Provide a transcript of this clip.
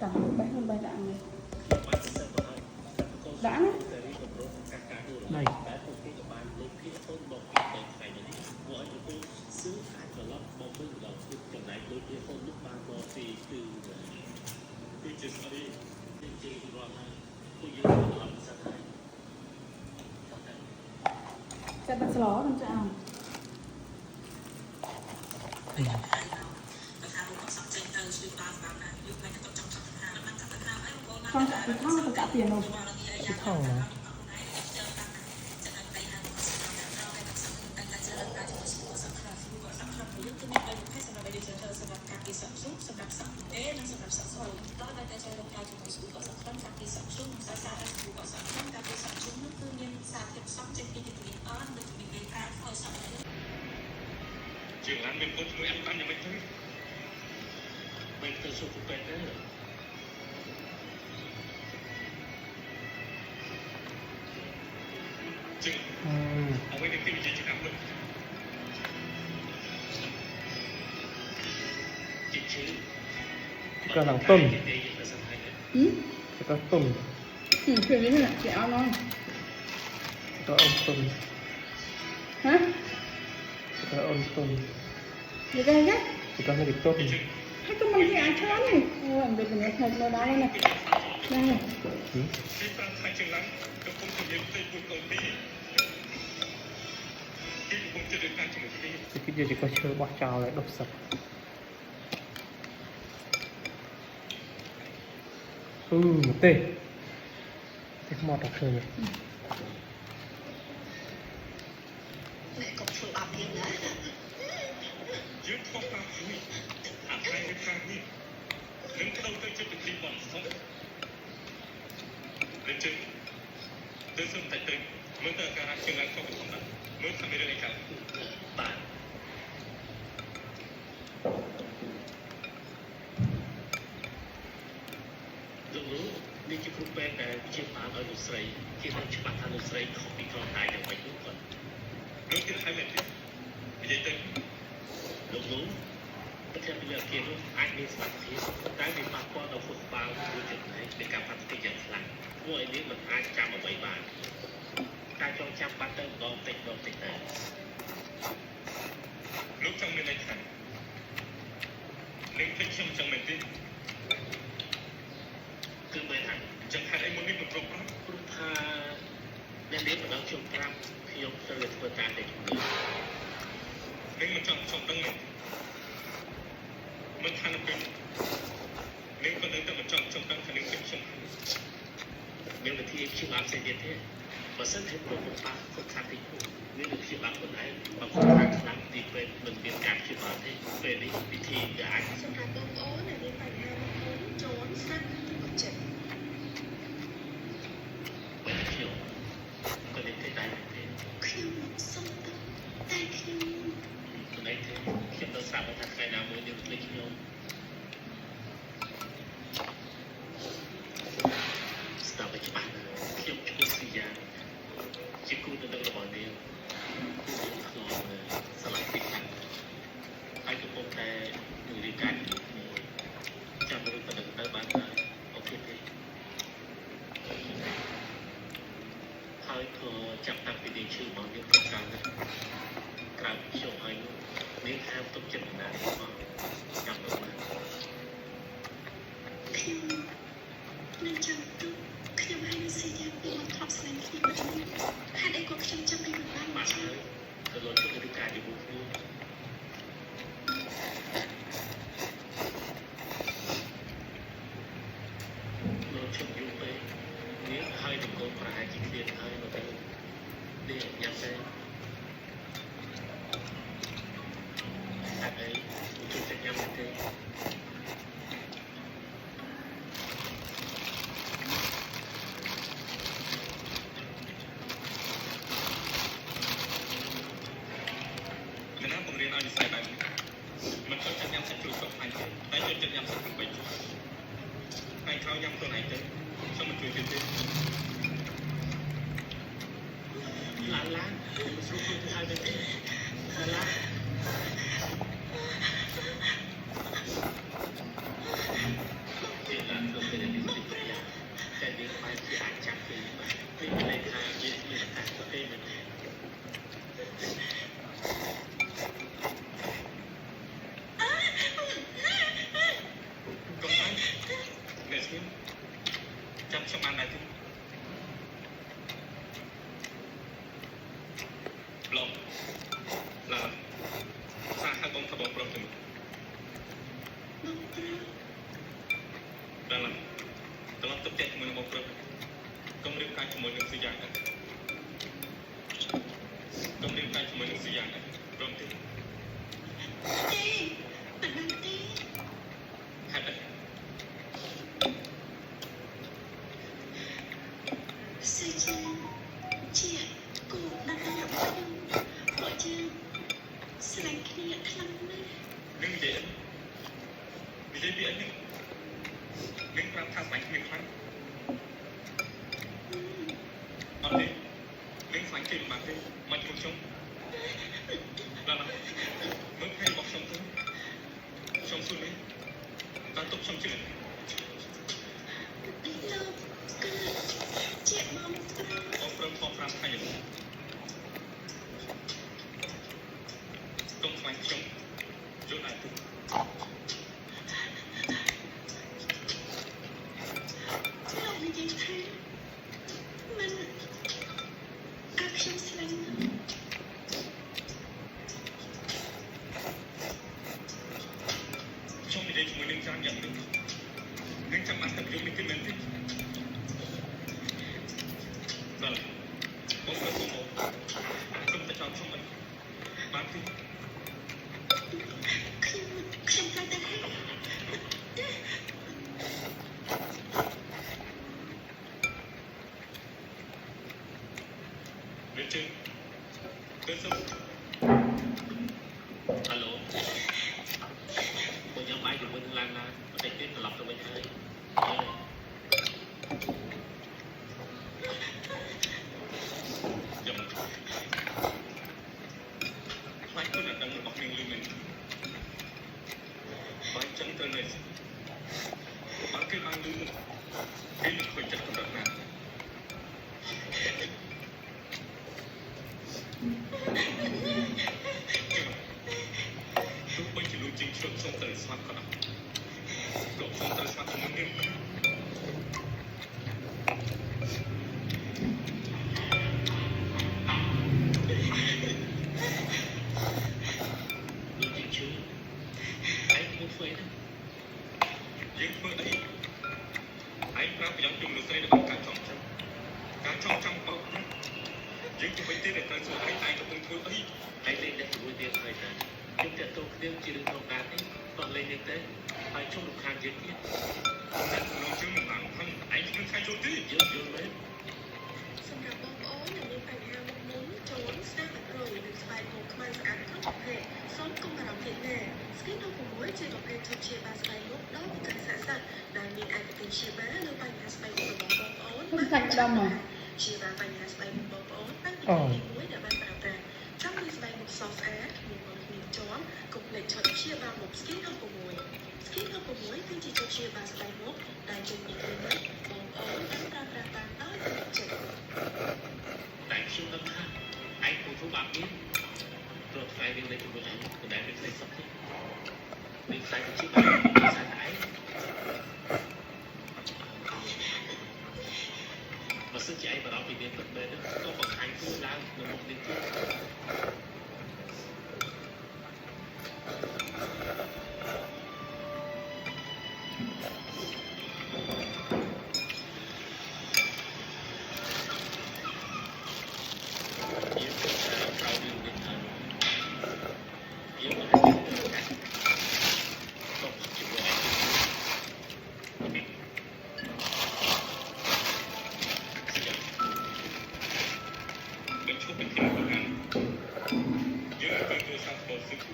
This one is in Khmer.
Chẳng bánh hơn bài đạn này. Đã đây sẽ bắt ló làm sao con cả cái thang cả tiền rồi cái thằng này trường ăn mình có người ăn nhà mình thôi mình tự sự phục bệnh đấy chừng ông ấy định tìm gì cho cảm lực chị chứ cái thằng tôm ừ cái tôm ừ chuyệnนี้là chị ao non cái ông tôm hả cái ông tôm gì đây đấy cái này cái tôm hay cái măng gì ăn chán này làm được cái này nó đá này này khi ta thay trường lắm tôi không thể nhìn thấy cuộc đời đi khi cũng chưa được ăn trường đi cái gì chỉ có chơi bỏ trào lại độc sập một tê thế mọt đọc chơi mẹ cậu phụ bạc tiền đấy dưới không bao nhiêu ăn hai cái thang đi đứng đâu tới chưa được đi bọn sống lên trên tới sân tại tỉnh mới tới cả trường lắm không có mới tham gia đây cả bạnรู้นี่คือครูเป็นแต่เชื่อฟังอนุสรีที่ต้องฉบับอนุสรีของปีกรตายอย่างไม่รู้ก่อนรู้ที่ใครเป็นที่จะตึงรู้ประเทศเลือกเกี่ยวอันนี้สมัครที่ได้มีปากกว้างเอาฝึกบางรู้จุดไหนในการพัฒนาอย่างพลังว่าอันนี้มันอาจจำเอาไว้บ้างการจองจำปัตเตอร์ลองติดแต่รู้จังไม่ในขันนึกเป็นช่างจังไม่ติดคือเมื่อไหร่จังหันไอ้มันนี่มันตรงรับคุณพาเรียนมาแล้วชมรับที่ยกเสด็จประจานเด็กคนนี้นึกมันจังชมตั้งหนึ่งมันทันเป็นนึกคนนึงแต่มันจังชมตั้งคันนึงเป็นชมนึกเป็นที่ชิมอาเซียนเท่มาเส้นเทปโปรโมทคนขับที่คู่นึกเป็นที่บางคนไหนบางคนทางนั้นดีเป็นมันเป็นการชิมอาที่เป็นวิธีการสำหรับน้องโอ๊ตเนี่ยมีปัญหาโจรสั้นเจ็บ chiều tôi đến thế này thế khiêu xong tâm tay khiêu tôi đấy thế khiêm tôi sao mà thật ngày nào mới được lấy khiêu sao vậy bạn khiêm chú xì ra chỉ cô tôi đâu bỏ điều rồi sao lại thích anh ai cũng không thể người đi cạnh cho tôi có được tới bạn ok thế hơi thừa chậm tăng vì điện chữ mọi những phần cao này cao chiều hơi nếu tham tốt chân là chậm được mà khiêu nên chậm tôi khiêu hai đứa xe nhà của một học sinh khi mà chúng hai đứa có khiêu chậm anh được bạn ơi tôi nói cho tôi cả đi buộc luôn nó chậm dụng tới nếu hơi đừng có phải chỉ tiền hơi mà tới đi nhập đây anh ấy chúng sẽ nhắm thế mìnhបង្រៀនឲ្យនិស្ស័យបែបនេះមិនចូលចិត្តញ៉ាំសាច់ជ្រូកសុកអញទេតែចូលចិត្តញ៉ាំសាច់ជ្រូកបីអញខោញ៉ាំខ្លួនឯងទៅសូមមិនជួយទៀតទេឡាឡាស្រួលខ្លួនទៅហើយទៅទេឡាឡាទីឡា ដល់ត្រឡប់ទៅផ្ទះជាមួយនឹងបងប្រុសកុំរៀបការជាមួយនឹងសុយ៉ាងណាកុំរៀបការជាមួយនឹងសុយ៉ាងណាព្រមទេ ទេមិនបានទេ ហេតុអី សេជាជាគូដាច់របស់ខ្ញុំពួកជាស្រឡាញ់គ្នាខ្លាំងណាស់ នឹងនិយាយពីអីនឹងប្រាប់ថាស្វែងគ្នាខ្លាំងអត់ទេនឹងស្វែងគេមិនបានទេមកជួបខ្ញុំដល់មើលភ័យរបស់ខ្ញុំទៅខ្ញុំសួរនេះបានទុកខ្ញុំជឿ លោកគឺជាបងប្រុស បងប្រុសខំ5ថ្ងៃនេះទុំស្វែងខ្ញុំយល់ដែរទេ លោកនិយាយថាមិនអាខ្ញុំស្លាញ់ ខ្ញុំនិយាយជាមួយនឹងចាំយ៉ាងនេះនឹងចាំបានតែខ្ញុំនេះគឺមែនទេដល់បងប្រុសសូមសូមតែចង់ខ្ញុំបានទេ ខ្ញុំតែតែ វាជើងទៅសុំហៅឡូបងខ្ញុំបាយជាមួយនឹងឡានណាបន្តិចទៀតត្រឡប់ទៅវិញហើយចាំខ្លាចខ្លួនអត់ដឹងរបស់នាងលឺមែនបាយចឹងត្រូវនៅបើគេបានលឺគេមិនខូចចិត្តកម្រិតណាទោះបីជាលួចជាងឈុតសុំទៅស្លាប់ក៏ដោយក៏សុំទៅស្លាប់ជាមួយនាងលួចជាងឈឺឯងមកធ្វើអីហ្នឹងយើងធ្វើអីឯងប្រាប់ប្រយ៉ាងពីមនុស្សស្រីរបស់ការចង់ចាំបោកណាយើងទៅវិញទៀតតែត្រូវសួរឯងកំពុងធ្វើអីឯងលេងតែជាមួយទៀតហើយតែខ្ញុំតែតោគ្នាជារឿងធម្មតាទេបើលេងនេះទៅហើយជុំរំខានយើងទៀតតែក្នុងជើងមិនបានផឹងឯងមិនខៃចូលទេយើងយល់មែន សម្រាប់បងប្អូនដែលមានបញ្ហាមុខមុំចូលស្នាមអត់រយនិងស្បែកមុខខ្មៅស្អាតគ្រប់ប្រភេទសូមកុំបារម្ភទៀតណាស្គីន66ជាប្រភេទឈុតព្យាបាលស្បែកមុខដ៏វិការស័ក្តិសិទ្ធិដែលមានឯកទេសព្យាបាលលើបញ្ហាស្បែកមុខរបស់បងប្អូន ខ្ញុំសាច់ម្ដងមក ព្យាបាលបញ្ហាស្បែកមុខបងប្អូនតាំងពីទី1ដែលបានប្រើប្រាស់ចង់មានស្បែកមុខសស្អាតគ្មានមុខគ្មានជាប់កុំភ្លេចឈុតព្យាបាលមុខ Skin 66 Skin 66គឺជាឈុតព្យាបាលស្បែកមុខដែលជួយពីគ្លីនិកបងប្អូនបានប្រើប្រាស់បានដោយចិត្ត តែខ្ញុំដឹងថាឯងគួរធ្វើបាបនេះព្រោះថ្ងៃនេះនៅជាមួយឯងមិនដែលមានក្តីសុខទេមានខ្សែជាបាបខ្សែតែឯងបើសិនជាឯងបារម្ភពីមានពិតមែនក៏បង្ហាញខ្លួនឡើងនៅមុខនេះទៀតយើងគិតថាក្រោយរឿងនេះថាយើងមិនអាចធ្វើការតបជាមួយឯងមិនឈប់ពីគ្នាប្រកាន់យើងទៅធ្វើសាស្ត្របោះសិក្សា